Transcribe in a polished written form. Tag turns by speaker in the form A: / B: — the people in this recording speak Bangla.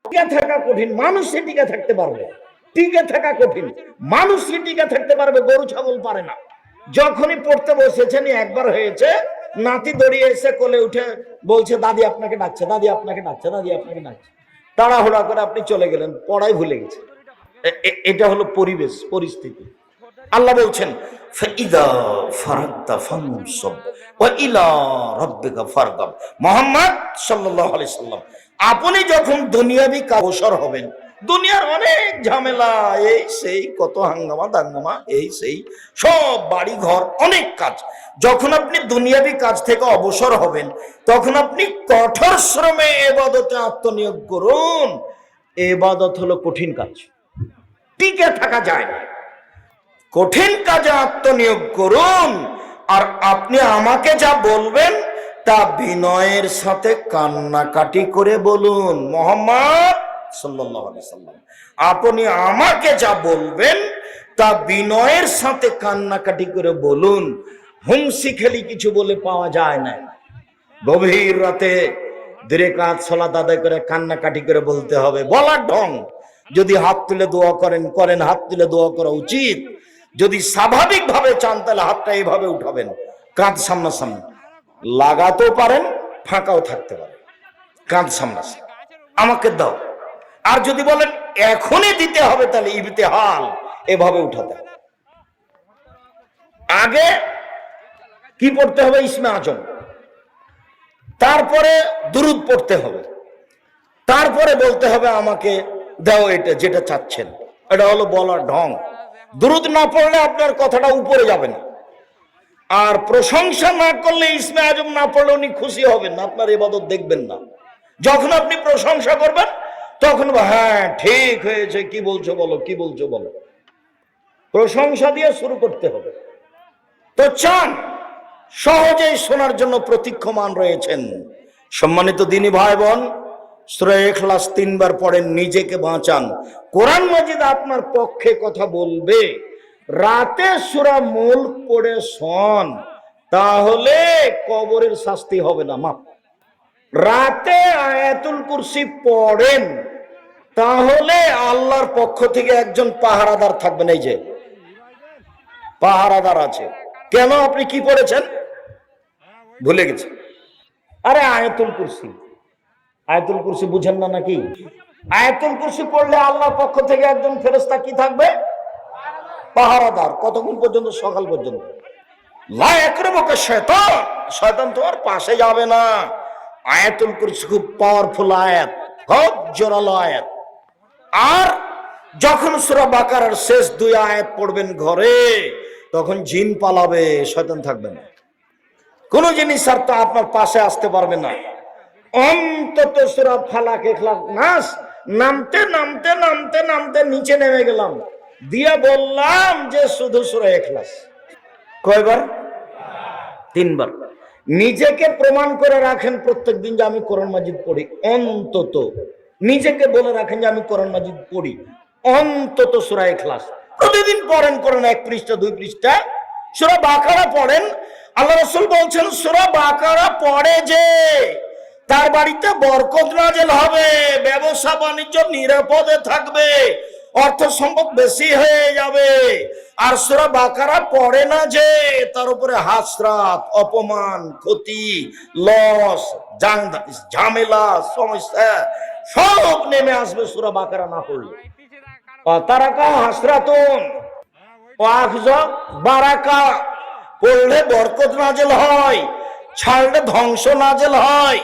A: টিকে থাকা কঠিন, মানুষই টিকে থাকতে পারবে। টিকে থাকা কঠিন, মানুষই টিকে থাকতে পারবে, গরু ছাগল পারে না। যখনই পড়তে বসেছেন একবার হয়েছে, নাতি দড়িয়ে এসে কোলে উঠে বলছে দাদি আপনাকে ডাকছে, দাদি আপনাকে ডাকছে, দাদি আপনাকে ডাকছে। তাড়াহুড়া করে আপনি চলে গেলেন, পড়াই ভুলে গেছে। এটা হলো পরিবেশ, পরিস্থিতি। আল্লাহ বলছেন ফাইদা ফারাগতা ফানসব ওয়া ইলা রাব্বিকা ফারগাব। মুহাম্মদ সাল্লাল্লাহু আলাইহি সাল্লাম, আপনি যখন দুনিয়াবি অবসর হবেন, দুনিয়ার অনেক ঝামেলা, এই সেই কত হাঙ্গামা দাঙ্গামা, এই সেই সব বাড়ি ঘর অনেক কাজ, যখন আপনি দুনিয়াবি কাজ থেকে অবসর হবেন, তখন আপনি কঠোর শ্রমে ইবাদতে আত্মনিয়োগ করুন। ইবাদত হলো কঠিন কাজ, টিকে থাকা যায় না। কঠিন কাজে আত্মনিয়োগ করুন। আর আপনি আমাকে যা বলবেন তা বিনয়ের সাথে কান্নাকাটি করে বলুন। মুহাম্মদ সাল্লাল্লাহু আলাইহি সাল্লাম, আপনি আমাকে যা বলবেন তা বিনয়ের সাথে কান্নাকাটি করে বলুন। হুমসি খেলি কিছু বলে পাওয়া যায় না। গভীর রাতে 2 রাকাত সালাত আদায় করে কান্নাকাটি করে বলতে হবে, বলার ঢং। যদি হাত তুলে দোয়া করেন, হাত তুলে দোয়া করা উচিত। যদি স্বাভাবিক ভাবে চান তাহলে হাতটা এইভাবে উঠাবেন, কাঁধ সামনাসামনি লাগাতেও পারেন, ফাঁকাও থাকতে পারে, কাঁধ সামনাসামনি আমাকে দাও। আর যদি বলেন এখনই দিতে হবে, তাহলে ইবতিহাল এভাবে উঠাতে হবে। আগে কি পড়তে হবে? ইসমে আজম, তারপরে দুরুদ পড়তে হবে, তারপরে বলতে হবে আমাকে দাও এটা যেটা চাচ্ছেন। এটা হলো বলার ঢং। দুরুদ না পড়লে আপনার কথাটা উপরে যাবে না। আর প্রশংসা না করলে, ইসমে আজম না পড়লে উনি খুশি হবেন না, আপনার ইবাদত দেখবেন না। যখন আপনি প্রশংসা করবেন তখন হ্যাঁ ঠিক হয়েছে, কি বলছো বলো, কি বলছো বলো। প্রশংসা দিয়ে শুরু করতে হবে। তো চান সহজেই শোনার জন্য প্রতীক্ষমান রয়েছেন। সম্মানিত দিনী ভাই বোন, সূরা ইখলাস 3 বার পড়েন, নিজেকে বাঁচান। কোরআন মাজিদ আপনার পক্ষে কথা বলবে। রাতে সূরা মুলক পড়ে শোন, তাহলে কবরের শাস্তি হবে না, মাপ। রাতে আয়াতুল কুরসি পড়েন, তাহলে আল্লাহর পক্ষ থেকে একজন পাহারাদার থাকবেন। এই যে পাহারাদার আছে। কেন? আপনি কি পড়েছেন ভুলে গেছেন। আরে আয়াতুল কুরসি, আয়াতুল কুরসি বুঝেন না নাকি? আয়াতুল কুরসি পড়লে আল্লাহর পক্ষ থেকে একজন ফেরেশতা কি থাকবে? পাহারাদার। কতক্ষণ পর্যন্ত? সকাল পর্যন্ত। লা ইয়াকরুবুকা শাইতান, শয়তান তোমার পাশে যাবে না। আয়াতুল কুরসি খুব পাওয়ারফুল আয়াত, খুব জোরালো আয়াত। আর যখন সূরা বাকারার শেষ 2 আয়াত পড়বেন ঘরে, তখন জিন পালাবে, শয়তান থাকবে না। কোন জিনিস আর তো আপনার পাশে আসতে পারবে না। অন্তত সূরা ফালাক, ইখলাস, নাস নামতে নামতে নামতে নামতে নিচে নেমে গেলাম, দিয়া বললাম যে শুধু সূরা ইখলাস। কয়বার? 3 বার। নিজেকে প্রমাণ করে রাখেন প্রত্যেকদিন যে আমি কোরআন মাজিদ পড়ি। অন্তত নিজেকে বলে রাখেন যে আমি কোরআন মাজিদ পড়ি, অন্তত সূরা ইখলাস প্রতিদিন পড়েন। কোরআন 1 পৃষ্ঠা 2 পৃষ্ঠা। সূরা বাকারা পড়েন। আল্লাহ রাসূল বলছেন সূরা বাকারা পড়ে যে তার বাড়িতে বরকত নাযিল হবে, ব্যবসা বাণিজ্য নিরাপদে থাকবে, অর্থ সম্পদ বেশি হয়ে যাবে। আর সূরা বাকারা পড়ে না যে তার উপরে হাসরাত, অপমান, ক্ষতি, লস, ঝামেলা, সমস্যা সব নেমে আসবে সূরা বাকারা না পড়লে। তারাকা হাসরাতুন ওয়া আখযা বারাকা, পড়লে বরকত নাযিল হয়, ছাড়লে ধ্বংস নাযিল হয়।